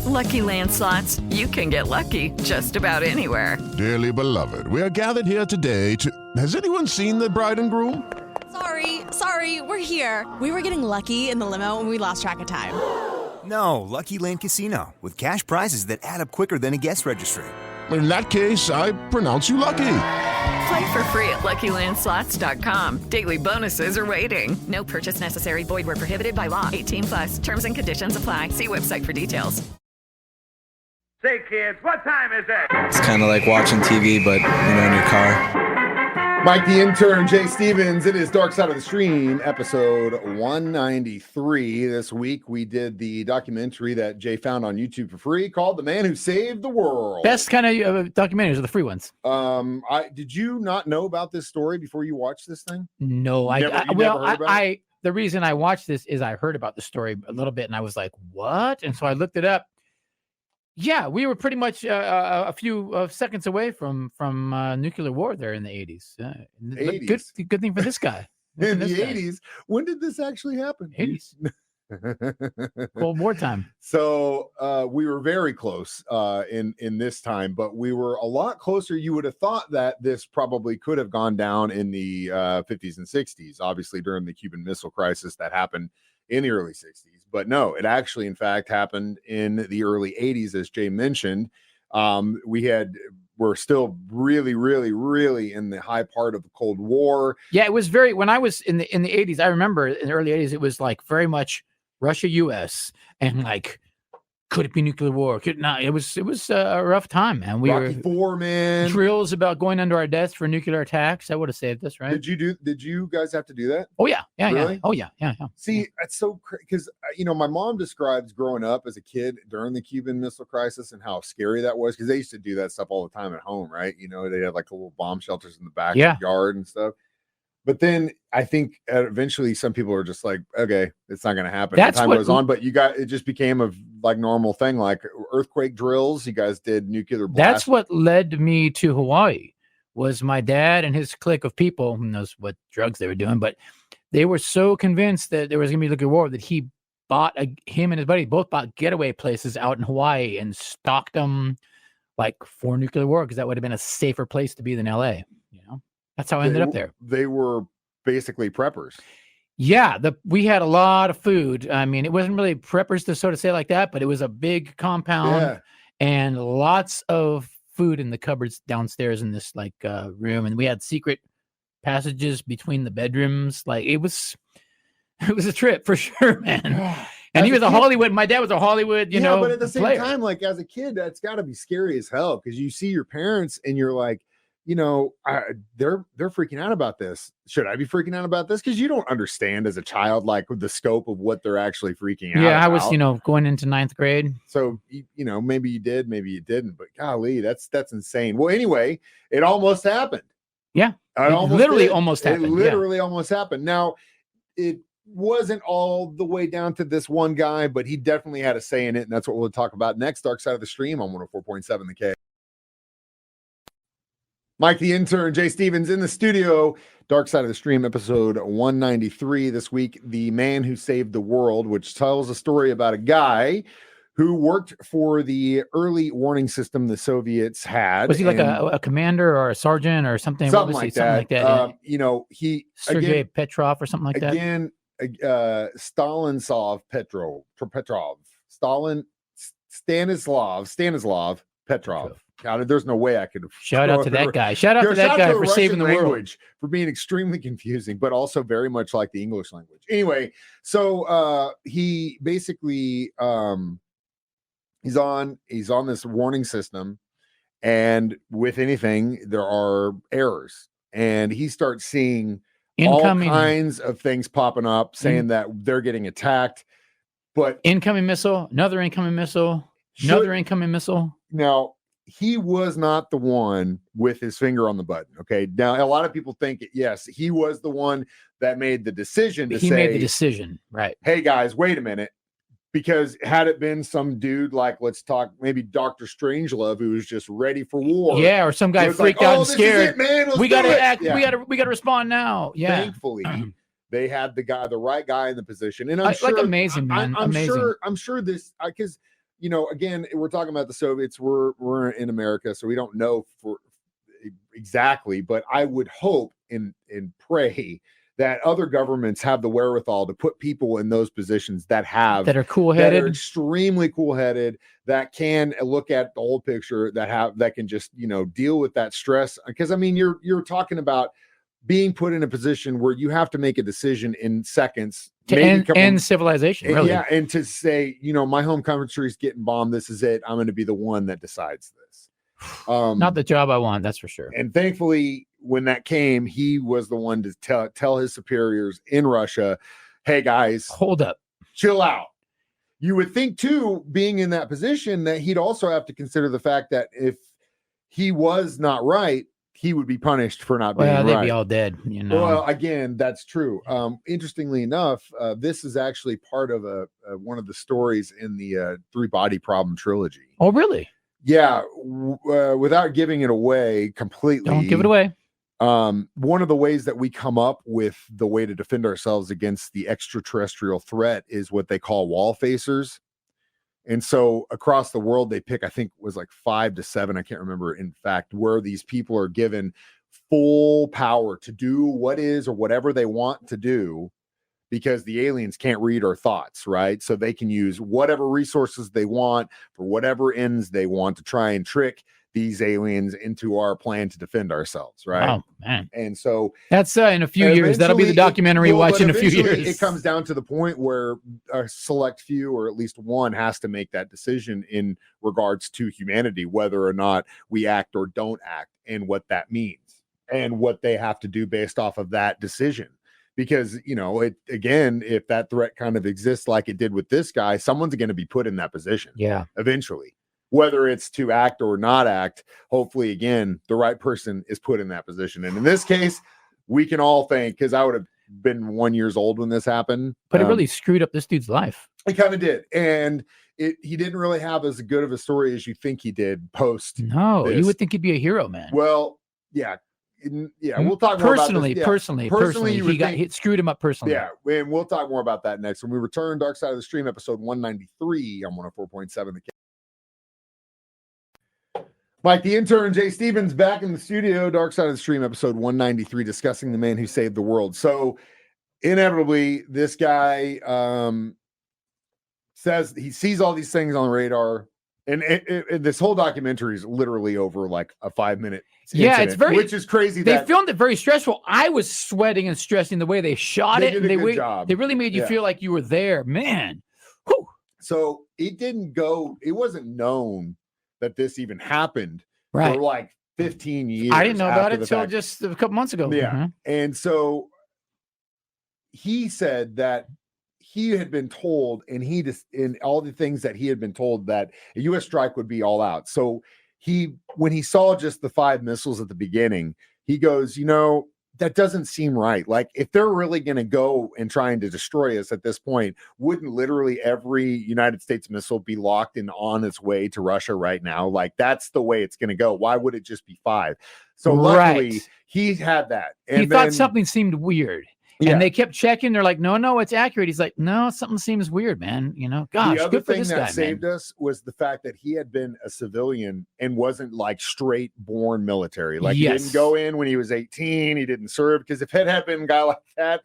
Lucky Land Slots, you can get lucky just about anywhere. Dearly beloved, we are gathered here today to... Has anyone seen the bride and groom? Sorry, we're here. We were getting lucky in the limo and we lost track of time. No, Lucky Land Casino, with cash prizes that add up quicker than a guest registry. In that case, I pronounce you lucky. Play for free at LuckyLandSlots.com. Daily bonuses are waiting. No purchase necessary. Void where prohibited by law. 18+. Terms and conditions apply. See website for details. Say, kids, what time is it? It's kind of like watching TV, but, in your car. Mike the Intern, Jay Stevens. It is Dark Side of the Stream, episode 193. This week, we did the documentary that Jay found on YouTube for free called The Man Who Saved the World. Best kind of documentaries are the free ones. Did you not know about this story before you watched this thing? No, the reason I watched this is I heard about the story a little bit and I was like, what? And so I looked it up. Yeah, we were pretty much a few seconds away from nuclear war there in the 80s. 80s. Good thing for this guy. In the 80s? When did this actually happen? 80s. Cold War time. So we were very close in this time, but we were a lot closer. You would have thought that this probably could have gone down in the 50s and 60s, obviously during the Cuban Missile Crisis that happened in the early 60s. But no, it actually, in fact, happened in the early 80s, as Jay mentioned. We're still really, really, really in the high part of the Cold War. Yeah, it was when I was in the 80s, I remember in the early 80s, it was like very much Russia, US, and like, could it be nuclear war? Could not. It was a rough time, man. Rocky IV, man. Drills about going under our desks for nuclear attacks. That would have saved us, right? Did you guys have to do that? Oh yeah, Really? yeah. Oh yeah. See, that's so crazy because my mom describes growing up as a kid during the Cuban Missile Crisis and how scary that was because they used to do that stuff all the time at home, right? They had like little bomb shelters in the backyard and stuff. But then I think eventually some people are just like, okay, it's not going to happen. As time goes on, but it just became a like normal thing, like earthquake drills. You guys did nuclear blast. That's what led me to Hawaii. Was my dad and his clique of people, who knows what drugs they were doing, but they were so convinced that there was going to be nuclear war that him and his buddy both bought getaway places out in Hawaii and stocked them like for nuclear war because that would have been a safer place to be than LA. That's how I ended up there. They were basically preppers. Yeah, we had a lot of food. I mean, it wasn't really preppers to sort of say like that, but it was a big compound and lots of food in the cupboards downstairs in this room. And we had secret passages between the bedrooms. Like it was a trip for sure, man. And he was a Hollywood. My dad was a Hollywood, but at the same player. time, like as a kid, that's got to be scary as hell because you see your parents and you're like, they're freaking out about this. Should I be freaking out about this? Because you don't understand as a child, like the scope of what they're actually freaking out. Yeah, I was, going into 9th grade. So, maybe you did, maybe you didn't, but golly, that's insane. Well, anyway, it almost happened. Yeah. It literally almost happened. It literally almost happened. Now, it wasn't all the way down to this one guy, but he definitely had a say in it. And that's what we'll talk about next. Dark Side of the Stream on 104.7 The K. Mike the Intern, Jay Stevens in the studio. Dark Side of the Stream, episode 193 this week. The Man Who Saved the World, which tells a story about a guy who worked for the early warning system the Soviets had. Was he like a commander or a sergeant or something? Something like that. Sergei Petrov or something like that. Again, Stanislav Petrov. Stanislav Petrov. God, there's no way I could shout out to that guy. Shout out to that guy for saving the world, for being extremely confusing, but also very much like the English language. Anyway, so he basically he's on this warning system, and with anything there are errors, and he starts seeing all kinds of things popping up saying that they're getting attacked. But incoming missile, another incoming missile, another incoming missile. Now, he was not the one with his finger on the button. Okay. Now, a lot of people think, yes, he was the one that made the decision to say, he made the decision, right? Hey, guys, wait a minute. Because had it been some dude like, let's talk, maybe Dr. Strangelove, who was just ready for war. Yeah. Or some guy freaked out and scared. We got to act. Yeah. We got to respond now. Yeah. Thankfully, they had the right guy in the position. And I'm sure, like amazing, man. I'm sure this, because you know, again, we're talking about the Soviets. We're in America, so we don't know for exactly, but I would hope and pray that other governments have the wherewithal to put people in those positions that are cool-headed, that are extremely cool-headed, that can look at the whole picture, that can just, you know, deal with that stress. Because I mean, you're talking about being put in a position where you have to make a decision in seconds to end civilization, really. Yeah, and to say, you know, my home country is getting bombed. This is it. I'm going to be the one that decides this. Not the job I want, that's for sure. And thankfully, when that came, he was the one to tell his superiors in Russia, hey, guys, hold up, chill out. You would think, too, being in that position, that he'd also have to consider the fact that if he was not right, he would be punished for not being right. Well, they'd be all dead, you know. Well, again, that's true. Interestingly enough, this is actually part of one of the stories in the Three Body Problem trilogy. Oh, really? Yeah. Without giving it away completely. Don't give it away. One of the ways that we come up with the way to defend ourselves against the extraterrestrial threat is what they call wall facers. And so across the world, they pick, I think it was like 5 to 7, I can't remember, in fact, where these people are given full power to do what is or whatever they want to do, because the aliens can't read our thoughts, right? So they can use whatever resources they want for whatever ends they want to try and trick these aliens into our plan to defend ourselves, right? Oh, man. And so that's in a few years. That'll be the documentary watch in a few years. It comes down to the point where a select few, or at least one, has to make that decision in regards to humanity, whether or not we act or don't act, and what that means, and what they have to do based off of that decision. Because, you know, again, if that threat kind of exists like it did with this guy, someone's going to be put in that position. Yeah. Eventually. Whether it's to act or not act, hopefully, again, the right person is put in that position. And in this case, we can all thank, because I would have been 1 year old when this happened. But it really screwed up this dude's life. It kind of did. And he didn't really have as good of a story as you think he did post. No, this. You would think he'd be a hero, man. Well, yeah. Yeah, we'll talk more about this. Yeah. Personally, he screwed him up personally. Yeah, and we'll talk more about that next when we return. Dark Side of the Stream, episode 193 on 104.7 The Mike, the intern, Jay Stevens, back in the studio. Dark Side of the Stream, episode 193, discussing the man who saved the world. So, inevitably, this guy says he sees all these things on the radar, and this whole documentary is literally over like a 5-minute. Yeah, it's which is crazy. They filmed it very stressful. I was sweating and stressing the way they shot it. Did a good job. They really made you feel like you were there, man. Whew. So it wasn't known that this even happened for like 15 years. I didn't know about it until just a couple months ago. Yeah. Mm-hmm. And so he said that he had been told, and in all the things that he had been told, that a U.S. strike would be all out. So when he saw just the 5 missiles at the beginning, he goes, you know, that doesn't seem right. Like, if they're really going to go and trying to destroy us at this point, wouldn't literally every United States missile be locked and on its way to Russia right now? Like, that's the way it's going to go. Why would it just be 5? So luckily he had that. And he thought something seemed weird. Yeah. And they kept checking. They're like, no, it's accurate. He's like, no, something seems weird, man. You know, gosh, the other good for thing this that guy, saved man. us was the fact that he had been a civilian and wasn't like straight born military. Like, he didn't go in when he was 18. He didn't serve, because if it had been a guy like that,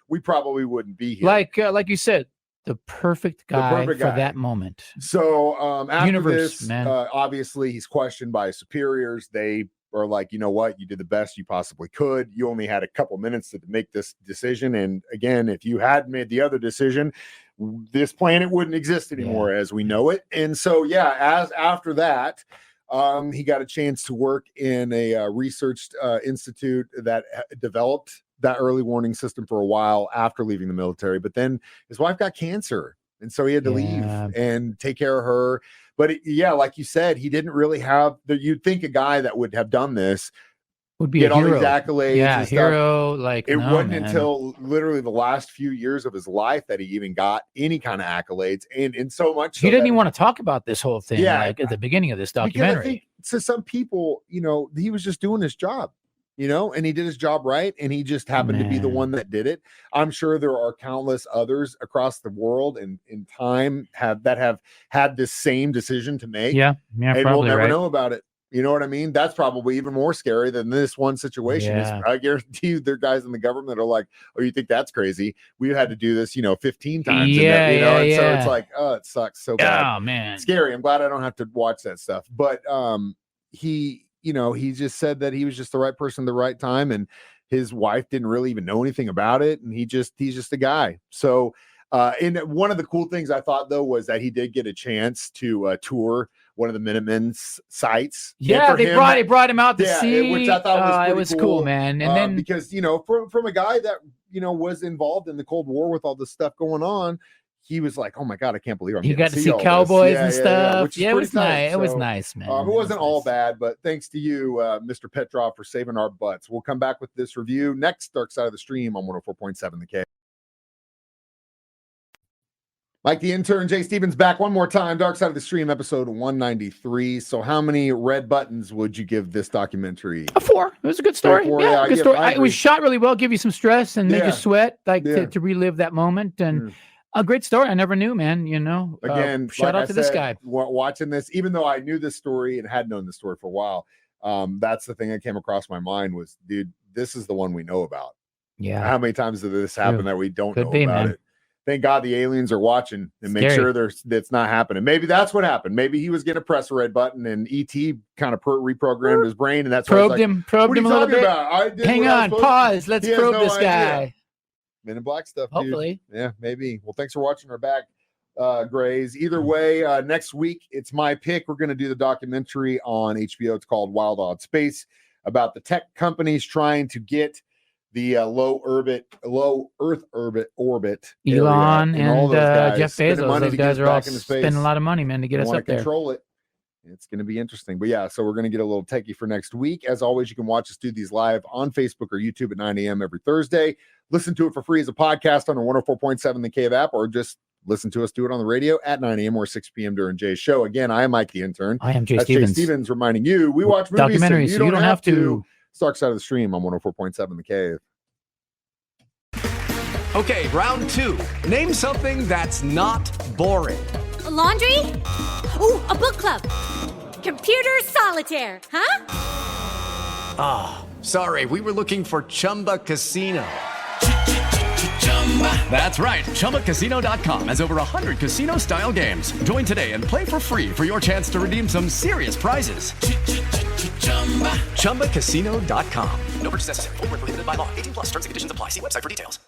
we probably wouldn't be here. Like you said, the perfect guy for that moment. So after this, obviously he's questioned by his superiors. They are like, you know what, you did the best you possibly could. You only had a couple minutes to make this decision. And again, if you had made the other decision, this planet wouldn't exist anymore as we know it. And so, after that, he got a chance to work in a research institute that developed that early warning system for a while after leaving the military. But then his wife got cancer, and so he had to leave and take care of her. But like you said, he didn't really have you'd think a guy that would have done this would be all these accolades. Yeah, hero. Like, it wasn't until literally the last few years of his life that he even got any kind of accolades, and so much. He didn't even want to talk about this whole thing. Like at the beginning of this documentary. Because I think to some people, you know, he was just doing his job. and he did his job right, and he just happened to be the one that did it. I'm sure there are countless others across the world and in time have had this same decision to make. Yeah, and probably we'll never right. know about it. You know what I mean? That's probably even more scary than this one situation. Yeah. I guarantee you there are guys in the government that are like, oh, you think that's crazy? We had to do this, 15 times. So it's like, oh, it sucks so bad. Oh, man. Scary. I'm glad I don't have to watch that stuff. But he just said that he was just the right person at the right time, and his wife didn't really even know anything about it, and he's just a guy. So and one of the cool things I thought, though, was that he did get a chance to tour one of the Minutemen's sites. Yeah, they brought him out to see, which I thought was cool, man. And then because from a guy that was involved in the Cold War with all this stuff going on, he was like, oh my God, I can't believe you got to see cowboys and stuff. Yeah, it was nice. It was nice, man. It wasn't all bad, but thanks to you, Mr. Petrov, for saving our butts. We'll come back with this review next. Dark Side of the Stream on 104.7 The K. Mike the Intern, Jay Stevens back one more time. Dark Side of the Stream, episode 193. So how many red buttons would you give this documentary? A 4. It was a good story. Good story. It was shot really well, give you some stress and make you sweat, to relive that moment. And a great story. I never knew, man. Again, shout out to this guy. Watching this, even though I knew this story and had known this story for a while, that's the thing that came across my mind was, dude, this is the one we know about. Yeah. How many times did this happen that we don't know about man. it? Thank God the aliens are watching and make sure that's not happening. Maybe that's what happened. Maybe he was going to press a red button and ET kind of reprogrammed his brain, and that's probed him a little bit. Hang on, pause. Let's probe this guy. Men in Black stuff. Hopefully, dude. Yeah, maybe. Well, thanks for watching our back, Grays. Either way, next week it's my pick. We're going to do the documentary on HBO. It's called Wild Odd Space, about the tech companies trying to get the low Earth orbit. Elon and all those guys Jeff Bezos. Those guys are all spending a lot of money, man, to get us up there. Control it. It's going to be interesting. But yeah, so we're going to get a little techie for next week. As always, you can watch us do these live on Facebook or YouTube at 9 a.m. every Thursday. Listen to it for free as a podcast on the 104.7 The Cave app, or just listen to us do it on the radio at 9 a.m. or 6 p.m. during Jay's show. Again, I am Mike the Intern. I am Jay Stevens. Jay Stevens reminding you, we watch movies documentaries. So you don't have to. Dark Side of the Stream on 104.7 The Cave. Okay, round 2. Name something that's not boring. A laundry? Ooh, a book club. Computer solitaire, huh? Sorry, we were looking for Chumba Casino. That's right. ChumbaCasino.com has over 100 casino-style games. Join today and play for free for your chance to redeem some serious prizes. ChumbaCasino.com. No purchase necessary. Void where prohibited by law. 18+ terms and conditions apply. See website for details.